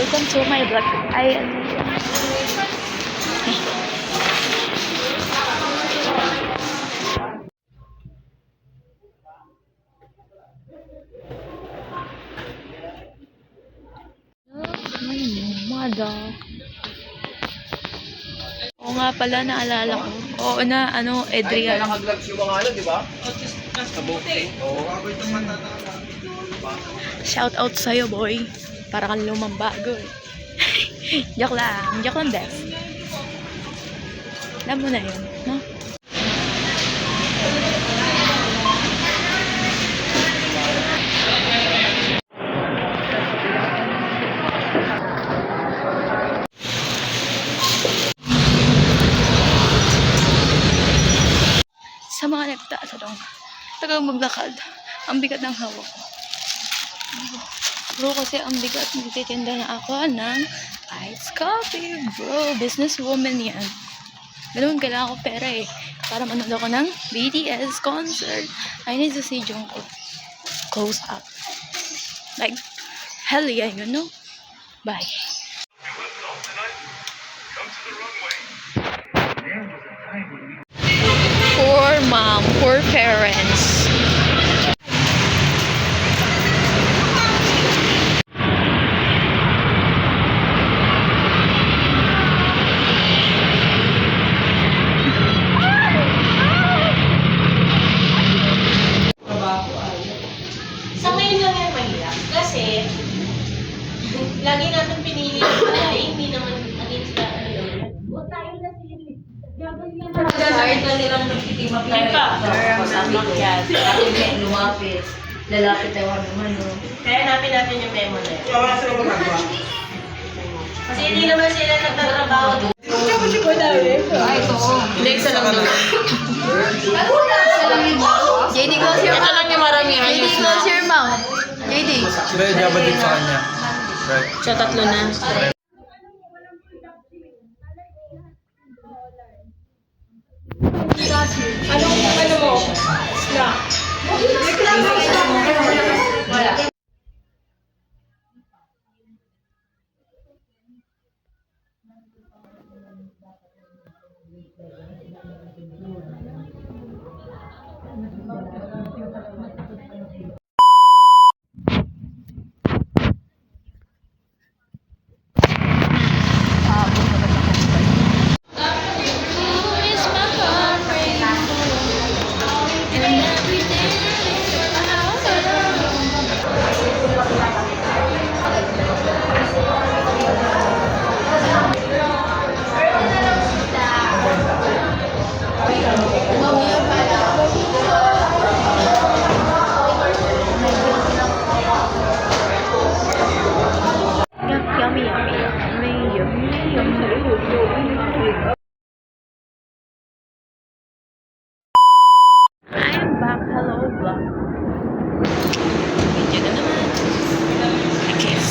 Welcome to my vlog. Ay, umaga. Oo nga pala, naalala ko. Oo na, Adrian. Nakaglags yung mga di ba? Shout out sa'yo, boy. Para kang lumang bago eh. Joke lang best. Alam mo na yun, no? Sa mga nagtatanong, tagang maglakad, ang bigat ng hawak ko. Bro, kasi ang bigat, magtitinda na ako ng iced coffee. Bro, businesswoman yan. Ganun, kailangan ko pera eh. Para manood ako ng BTS concert. I need to see Jungkook close up. Like, hell yeah, you know? Bye. Poor mom, poor parents. Sa ngayon lang yan mahirap kasi lagi natin pinili ay hindi naman against the o tayo na sila. Gagawin lang Kahit na nilang nagtitimap tayo ito. Sabi ko, ako may lumapit. Lalapit tayo naman, no? Kaya hanapin natin yung memo na yun. Kasi hindi naman sila nagtatrabaho doon. Ay, ito. Hindi, isa lang naman. JD, close your Ito lang yung maramihan. JD, close your mouth. JD. Sila yung jabat din sa kanya. Right. So, tatlo na. Ano mo? Snack. Wala. I'm back. Hello, vlog. Video na naman. I guess.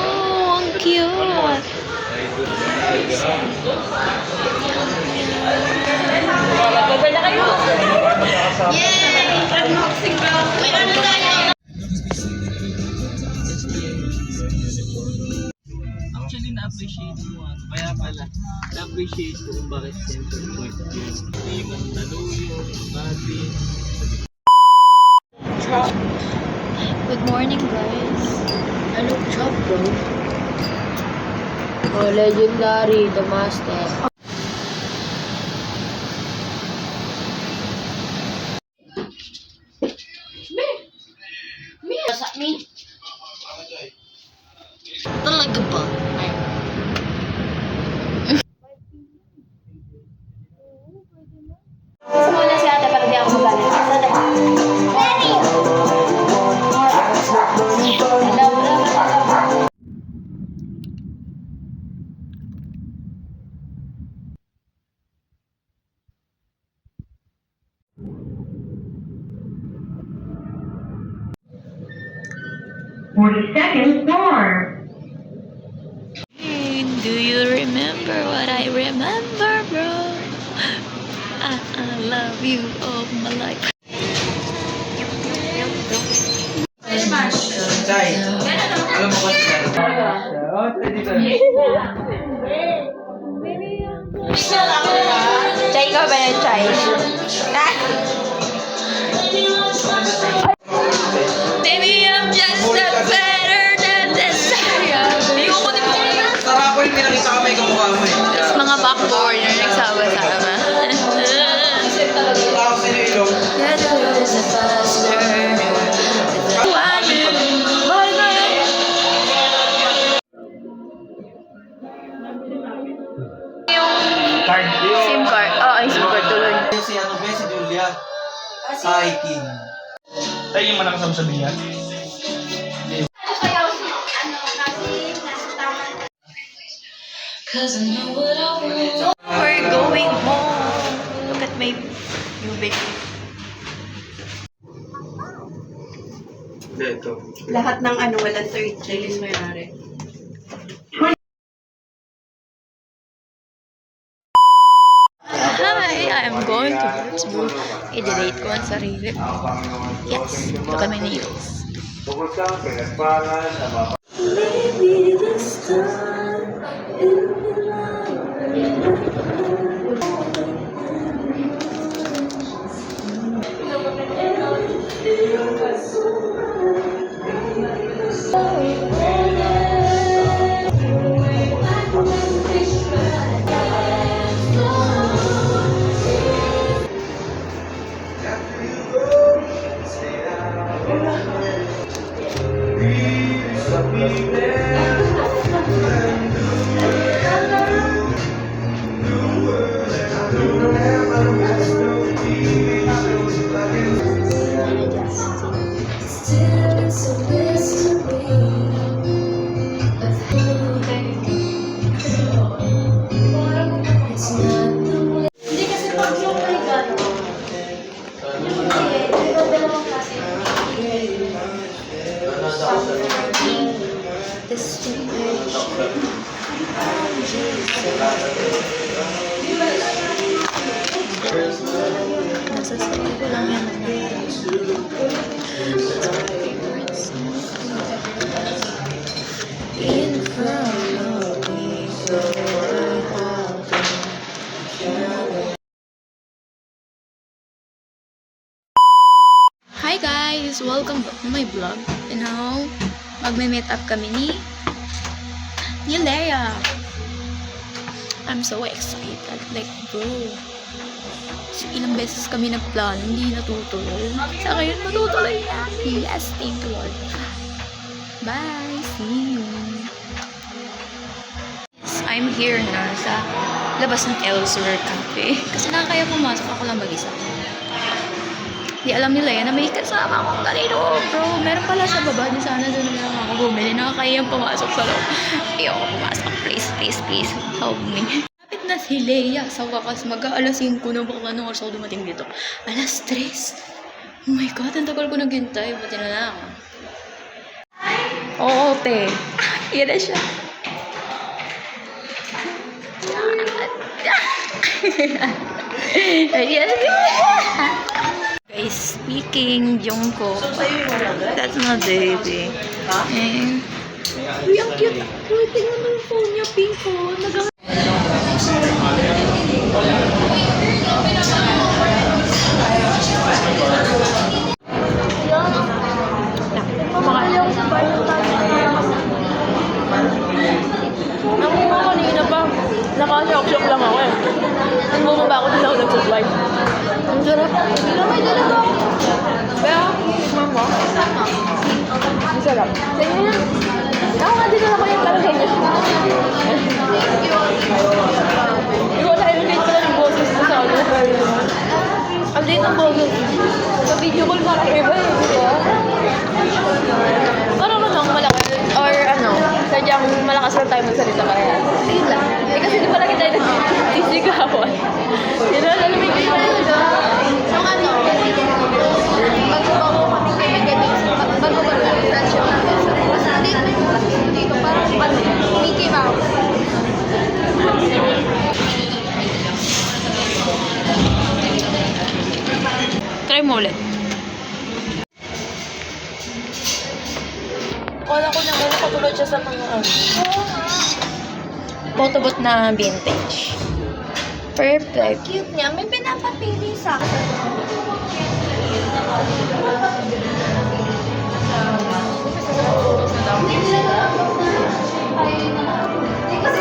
Oh, ang cute. Baba na kayo. Yay! Unboxing ba? May ano tayo? Actually, na-appreciate mo kaya pala, na-appreciate ko kung bakit center point yun. Hindi mo naluyo, bakit. Good morning, guys. Ano, chop, bro? Oh, legendary, the master. Talaga ba? Muna si ate para di ako magalit. 42nd floor. Do you remember what I remember, bro? I love you all my life. Chay, alam mo kasi oh, Chay dito. Chay ka ba yan, Chay? Baby, I'm just a better than this. Hindi ko kunin mo yun. Tara ko yung pinakita ka may kamukha mo eh. Mga backboarder nagsama-sama. Tao sa ilong. That was the first learner. Mahal na yan. Card. SIM card. Ay, SIM card tuloy. Si ano ba, si Julia. Hi, King. Tayo yung malakas ang sabi niya. We're going home. Look at my new baby. Ito. Lahat ng walang third release may-ari. Hi, I'm going to Würzburg. I-delete ko ang sarili. Yes, look at my nails. Hindi kasi pag yung may gano'n, hindi, dalawang klase. Nasa sarili ko lang yan. In front of me, Hi guys! Welcome back to my vlog. You know, magme-meet up kami ni Lea. I'm so excited. Like, bro. So, ilang beses kami nagplano, hindi natutuloy. Sa ngayon, matutuloy na. Yes, thank you Lord. Bye! See you! Yes, I'm here na sa labas ng Elsewhere Cafe. Kasi nakakaya pumasok ako lang mag-isa. Di alam nila yan na may kasama akong kanino, bro. Meron pala sa baba. Di sana doon na lang ako bumili. Nakakayang pumasok sa loob. Ayoko pumasok. Please, please, please. Help me. Kapit na si Lea. Sa wakas, mag-aalas 5 na baka anong oras ako dumating dito. Alas 3. Oh my God, ang tagal ko naghintay. Buti na lang. Oo, te. Yan na siya. Ayan. Guys, speaking Jungkook. That's my baby. And, uy, ang cute. Uy, tingnan mo yung phone niya, pink phone. Nakuha kanina pa. Naka-shock lang ako eh. Ang bumaba ako, din ako nag-supply. Ang sarap. May dala to. Kaya, tikman mo. Ang sarap. Tingnan niya. Ako nga din ako yung parang ganyan. Hindi ko na-elevate pala yung boses ko sa ano. Ang late ang boses. Sa video call parang iba eh. Diba? Parang ano, malaki. Or ano, sadyang malakas lang tayo magsalita kaya. Ayun lang. Eh kasi di pa lagi tayo nagsisigawan. Yun na, alam mo yung so ano, bago kami kaibigan, bago ba lang friendship natin. Akala ko naman nakatulad siya sa mga ano. Photobooth na vintage. Perfect. Cute niya. May pinapapili sa akin. Kasi